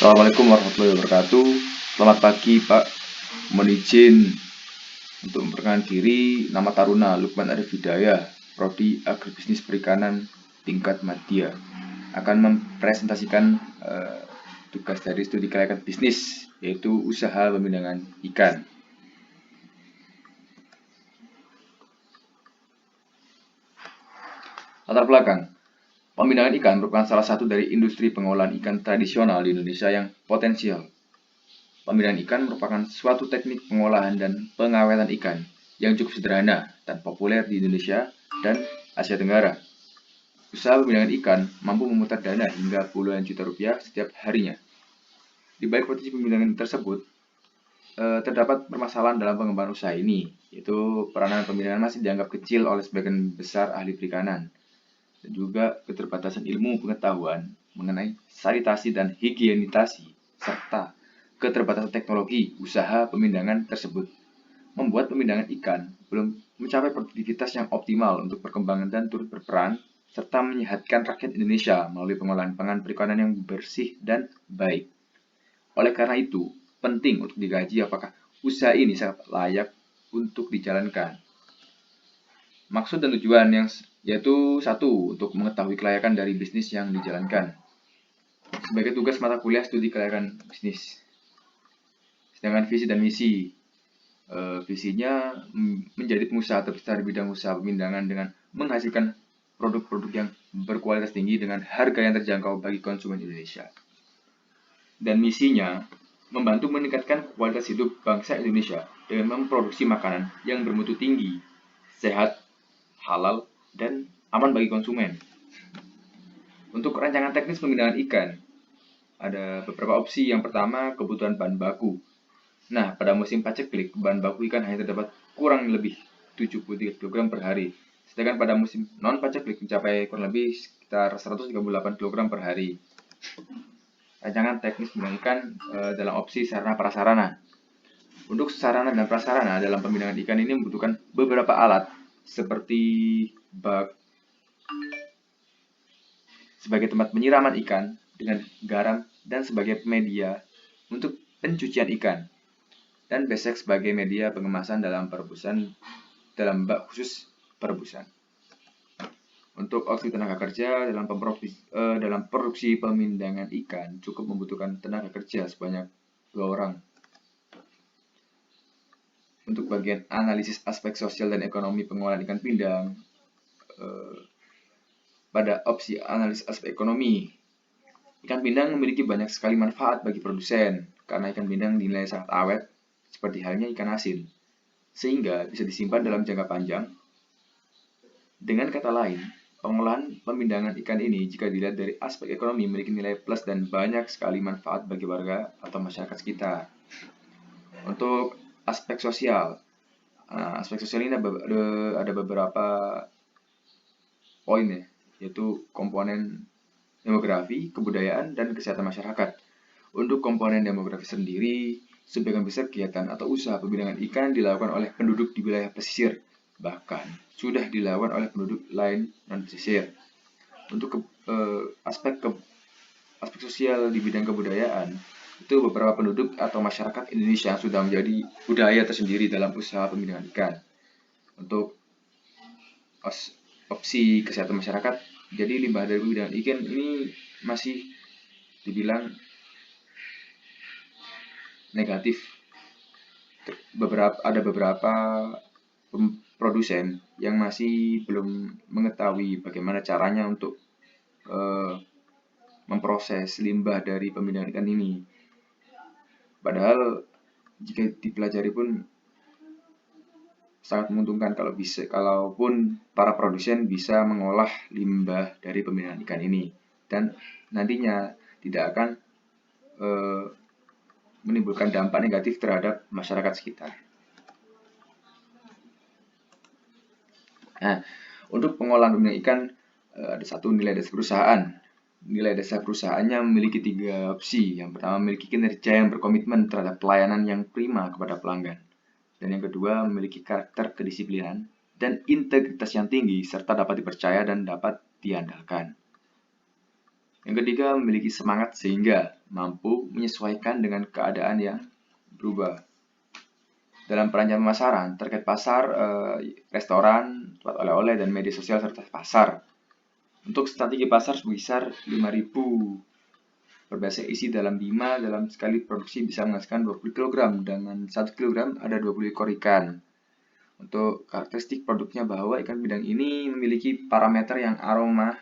Assalamualaikum warahmatullahi wabarakatuh. Selamat pagi Pak. Mohon izin untuk memperkenalkan diri. Nama Taruna Lukman Arif Hidayah, Prodi Agribisnis Perikanan tingkat Madya. Akan mempresentasikan tugas dari studi kelayakan bisnis, yaitu usaha pemindahan ikan. Latar belakang. Pemindahan ikan merupakan salah satu dari industri pengolahan ikan tradisional di Indonesia yang potensial. Pemindahan ikan merupakan suatu teknik pengolahan dan pengawetan ikan yang cukup sederhana dan populer di Indonesia dan Asia Tenggara. Usaha pemindahan ikan mampu memutar dana hingga puluhan juta rupiah setiap harinya. Di balik potensi pemindahan tersebut, terdapat permasalahan dalam pengembangan usaha ini, yaitu peranan pemindahan masih dianggap kecil oleh sebagian besar ahli perikanan, dan juga keterbatasan ilmu pengetahuan mengenai sanitasi dan higienitasi, serta keterbatasan teknologi usaha pemindahan tersebut membuat pemindahan ikan belum mencapai produktivitas yang optimal untuk perkembangan dan turut berperan serta menyehatkan rakyat Indonesia melalui pengolahan pangan perikanan yang bersih dan baik. Oleh karena itu, penting untuk dikaji apakah usaha ini sangat layak untuk dijalankan. Maksud dan tujuan yaitu satu, untuk mengetahui kelayakan dari bisnis yang dijalankan. Sebagai tugas mata kuliah studi kelayakan bisnis. Sedangkan visi dan misi, visinya menjadi pengusaha terbesar di bidang usaha pemindahan dengan menghasilkan produk-produk yang berkualitas tinggi dengan harga yang terjangkau bagi konsumen Indonesia. Dan misinya membantu meningkatkan kualitas hidup bangsa Indonesia dengan memproduksi makanan yang bermutu tinggi, sehat, halal, dan aman bagi konsumen. Untuk rancangan teknis pemindahan ikan, ada beberapa opsi. Yang pertama, kebutuhan bahan baku. Nah, pada musim paceklik, bahan baku ikan hanya terdapat kurang lebih 73 kg per hari. Sedangkan pada musim non-paceklik mencapai kurang lebih sekitar 138 kg per hari. Rancangan teknis pemindahan ikan dalam opsi sarana prasarana. Untuk sarana dan prasarana dalam pemindahan ikan ini membutuhkan beberapa alat seperti bak sebagai tempat penyiraman ikan dengan garam dan sebagai media untuk pencucian ikan, dan besek sebagai media pengemasan dalam perebusan dalam bak khusus perebusan. Untuk opsi tenaga kerja dalam produksi pemindahan ikan cukup membutuhkan tenaga kerja sebanyak 2 orang. Untuk bagian analisis aspek sosial dan ekonomi pengolahan ikan pindang, pada opsi analisis aspek ekonomi, ikan pindang memiliki banyak sekali manfaat bagi produsen karena ikan pindang dinilai sangat awet seperti halnya ikan asin, sehingga bisa disimpan dalam jangka panjang. Dengan kata lain, pengolahan pemindahan ikan ini jika dilihat dari aspek ekonomi memiliki nilai plus dan banyak sekali manfaat bagi warga atau masyarakat sekitar. Untuk aspek sosial, ini ada beberapa poin ya, yaitu komponen demografi, kebudayaan, dan kesehatan masyarakat. Untuk komponen demografi sendiri, sebagian besar kegiatan atau usaha pemindahan ikan dilakukan oleh penduduk di wilayah pesisir, bahkan sudah dilakukan oleh penduduk lain non-pesisir. Untuk aspek sosial di bidang kebudayaan, itu beberapa penduduk atau masyarakat Indonesia yang sudah menjadi budaya tersendiri dalam usaha pemindahan ikan. Untuk opsi kesehatan masyarakat, jadi limbah dari pemindahan ikan ini masih dibilang negatif. Ada beberapa produsen yang masih belum mengetahui bagaimana caranya untuk memproses limbah dari pemindahan ikan ini. Padahal jika dipelajari pun sangat menguntungkan kalaupun para produsen bisa mengolah limbah dari pemindahan ikan ini, dan nantinya tidak akan menimbulkan dampak negatif terhadap masyarakat sekitar. Nah, untuk pengolahan pemindahan ikan ada satu, nilai dasar perusahaan. Nilai dasar perusahaannya memiliki 3 opsi. Yang pertama, memiliki kinerja yang berkomitmen terhadap pelayanan yang prima kepada pelanggan. Dan yang kedua, memiliki karakter kedisiplinan dan integritas yang tinggi serta dapat dipercaya dan dapat diandalkan. Yang ketiga, memiliki semangat sehingga mampu menyesuaikan dengan keadaan yang berubah. Dalam perencanaan pemasaran, terkait pasar, restoran, tempat oleh-oleh, dan media sosial serta pasar. Untuk strategi pasar sebesar 5.000 berbahasa isi dalam 5 dalam sekali produksi bisa menghasilkan 20 kg. Dengan 1 kg ada 20 ekor ikan. Untuk karakteristik produknya bahwa ikan pindang ini memiliki parameter yang aroma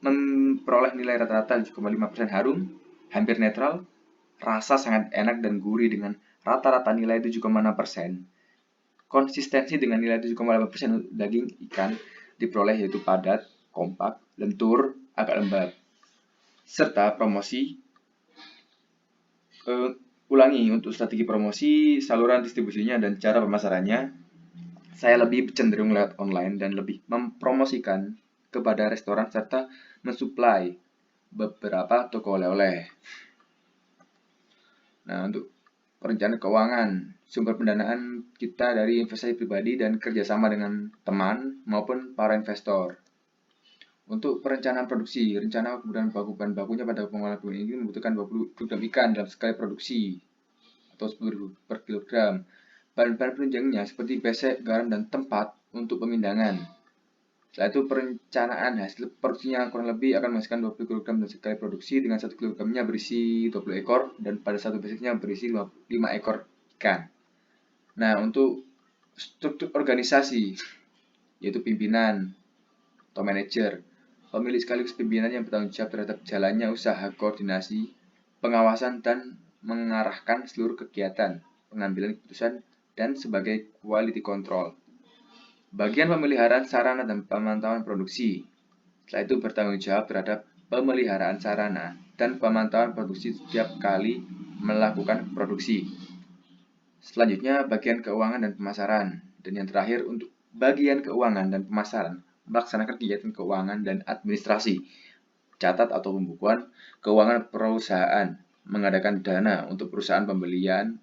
memperoleh nilai rata-rata 7,5% harum, hampir netral, rasa sangat enak dan gurih dengan rata-rata nilai 7,6%. Konsistensi dengan nilai 7,8% daging ikan diperoleh yaitu padat, kompak, lentur, agak lembab. Serta promosi, ulangi untuk strategi promosi, saluran distribusinya, dan cara pemasarannya. Saya lebih cenderung lewat online dan lebih mempromosikan kepada restoran serta mensuplai beberapa toko oleh-oleh. Nah, untuk perencanaan keuangan, sumber pendanaan kita dari investasi pribadi dan kerjasama dengan teman maupun para investor. Untuk perencanaan produksi, rencana kebutuhan bahan bakunya pada pengolahan ini membutuhkan 20 kg ikan dalam sekali produksi atau 10.000 per kilogram. Bahan-bahan penunjangnya seperti besek, garam, dan tempat untuk pemindangan. Setelah itu perencanaan hasil produksinya kurang lebih akan menghasilkan 20 kg dalam sekali produksi dengan 1 kg-nya berisi 20 ekor dan pada satu beseknya berisi 5 ekor ikan. Nah, untuk struktur organisasi yaitu pimpinan atau manajer, pemilik sekaligus pimpinan yang bertanggung jawab terhadap jalannya usaha, koordinasi, pengawasan, dan mengarahkan seluruh kegiatan, pengambilan keputusan, dan sebagai quality control. Bagian pemeliharaan sarana dan pemantauan produksi. Setelah itu bertanggung jawab terhadap pemeliharaan sarana dan pemantauan produksi setiap kali melakukan produksi. Selanjutnya bagian keuangan dan pemasaran. Dan yang terakhir untuk bagian keuangan dan pemasaran, melaksanakan kegiatan keuangan dan administrasi, catat atau pembukuan keuangan perusahaan, mengadakan dana untuk perusahaan pembelian,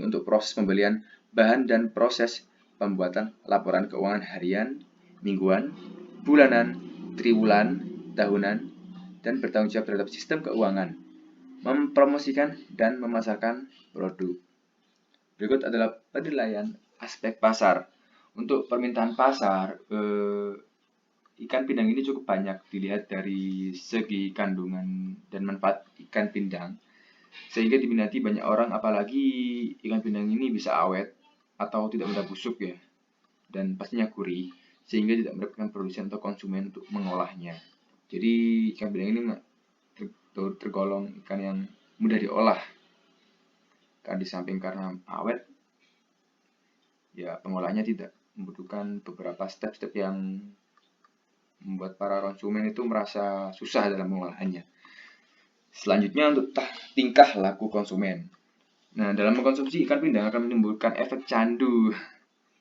untuk proses pembelian bahan dan proses pembuatan laporan keuangan harian, mingguan, bulanan, triwulan, tahunan, dan bertanggung jawab terhadap sistem keuangan, mempromosikan dan memasarkan produk. Berikut adalah penilaian aspek pasar. Untuk permintaan pasar, ikan pindang ini cukup banyak dilihat dari segi kandungan dan manfaat ikan pindang, sehingga diminati banyak orang, apalagi ikan pindang ini bisa awet atau tidak mudah busuk ya, dan pastinya gurih, sehingga tidak merugikan produsen atau konsumen untuk mengolahnya. Jadi ikan pindang ini tergolong ikan yang mudah diolah, kan di samping karena awet, ya pengolahnya tidak membutuhkan beberapa step-step yang membuat para konsumen itu merasa susah dalam pengolahannya. Selanjutnya untuk tingkah laku konsumen. Nah, dalam mengkonsumsi ikan pindang akan menimbulkan efek candu.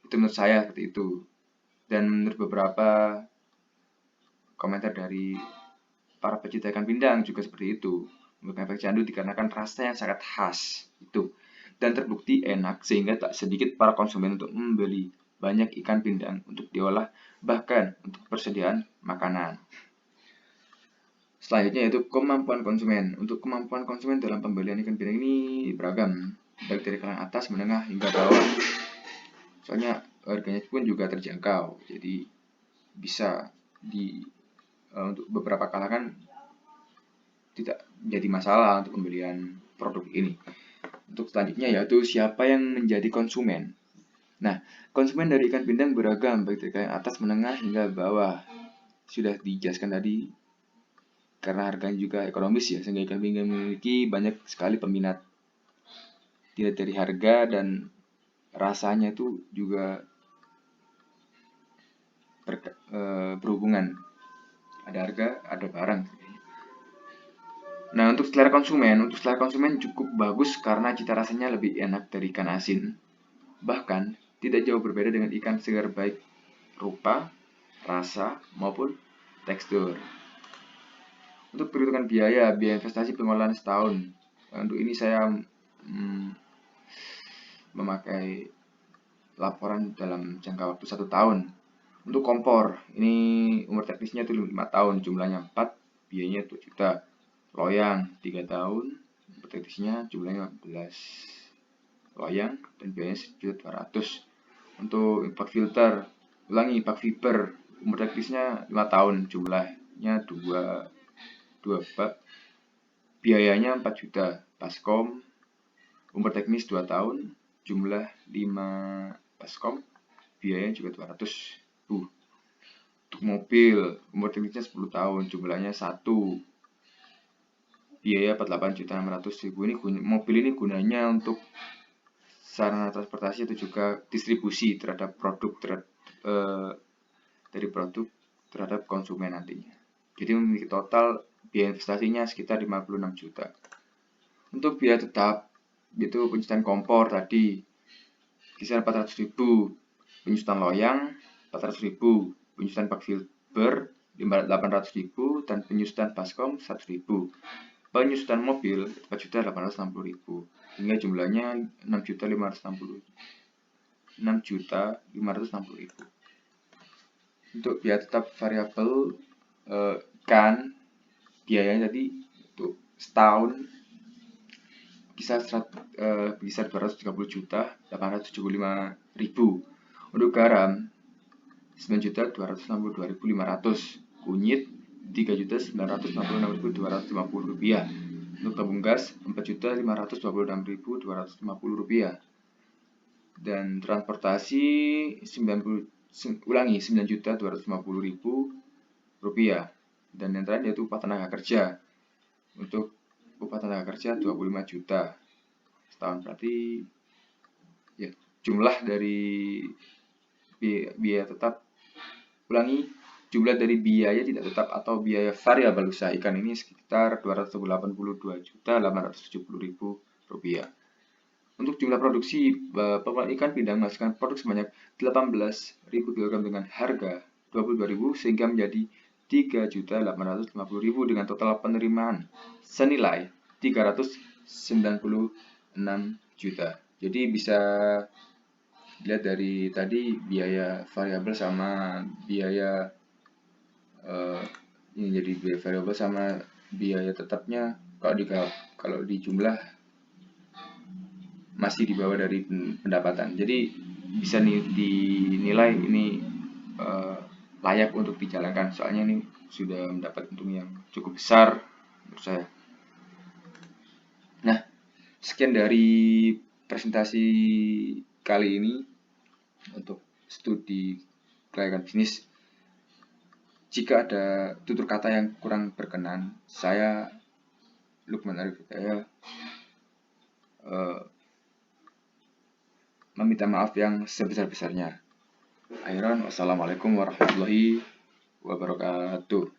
Itu menurut saya seperti itu. Dan menurut beberapa komentar dari para pecinta ikan pindang juga seperti itu. Menimbulkan efek candu dikarenakan rasa yang sangat khas itu. Dan terbukti enak sehingga tak sedikit para konsumen untuk membeli banyak ikan pindang untuk diolah, bahkan untuk persediaan makanan. Selanjutnya yaitu kemampuan konsumen. Untuk kemampuan konsumen dalam pembelian ikan pindang ini beragam, baik dari kalangan atas, menengah, hingga bawah. Soalnya harganya pun juga terjangkau, jadi bisa untuk beberapa kalangan tidak menjadi masalah untuk pembelian produk ini. Untuk selanjutnya yaitu siapa yang menjadi konsumen. Nah, konsumen dari ikan pindang beragam, baik dari kalangan atas, menengah, hingga bawah. Sudah dijelaskan tadi, karena harganya juga ekonomis ya, sehingga ikan pindang memiliki banyak sekali peminat. Tidak dari harga dan rasanya itu juga berhubungan. Ada harga, ada barang. Nah, untuk selera konsumen cukup bagus karena cita rasanya lebih enak dari ikan asin. Bahkan, tidak jauh berbeda dengan ikan segar baik rupa, rasa, maupun tekstur. Untuk perhitungan biaya investasi pengolahan setahun. Untuk ini saya memakai laporan dalam jangka waktu 1 tahun. Untuk kompor, ini umur teknisnya itu 5 tahun, jumlahnya 4, biayanya 2 juta. Loyang 3 tahun, umur teknisnya jumlahnya 15 loyang dan biayanya 1.200.000. Untuk impact filter, ulangi impact fiber, umur teknisnya 5 tahun, jumlahnya 2 bak, biayanya 4 juta. Baskom, umur teknis 2 tahun, jumlah 5 baskom, biayanya juga 200.000. Untuk mobil, umur teknisnya 10 tahun, jumlahnya 1, biaya 48.600.000. Ini mobil ini gunanya untuk sarana transportasi atau juga distribusi terhadap produk dari produk terhadap konsumen nantinya. Jadi memiliki total biaya investasinya sekitar 56 juta. Untuk biaya tetap itu penyusutan kompor tadi kisaran 400.000, penyusutan loyang 400.000, penyusutan bak fiber 800.000 dan penyusutan baskom 100.000. Penyusutan mobil 4.860.000 hingga jumlahnya 6.560.000. Untuk biaya tetap variabel kan biayanya tadi untuk setahun kisar 230.875.000. Untuk garam 9.262.500, kunyit 3.966.250 rupiah. Untuk tabung gas 4.526.250 rupiah. Dan transportasi 9.250.000 rupiah. Dan yang terakhir yaitu upah tenaga kerja. Untuk upah tenaga kerja 25 juta setahun, berarti ya jumlah dari biaya tetap, ulangi, jumlah dari biaya tidak tetap atau biaya variabel usaha ikan ini sekitar 282.870.000 rupiah. Untuk jumlah produksi, pengolahan ikan pindang menghasilkan produk sebanyak 18.000 kg dengan harga 22.000 sehingga menjadi 3.850.000 dengan total penerimaan senilai 396 juta. Jadi bisa dilihat dari tadi biaya variabel sama biaya ini, jadi biaya variabel sama biaya tetapnya kalau di jumlah masih di bawah dari pendapatan. Jadi bisa dinilai ini layak untuk dijalankan, soalnya ini sudah mendapat untung yang cukup besar menurut saya. Nah, sekian dari presentasi kali ini untuk studi kelayakan bisnis. Jika ada tutur kata yang kurang berkenan, saya Lukman Arif Hidayah meminta maaf yang sebesar-besarnya. Akhiran, wassalamualaikum warahmatullahi wabarakatuh.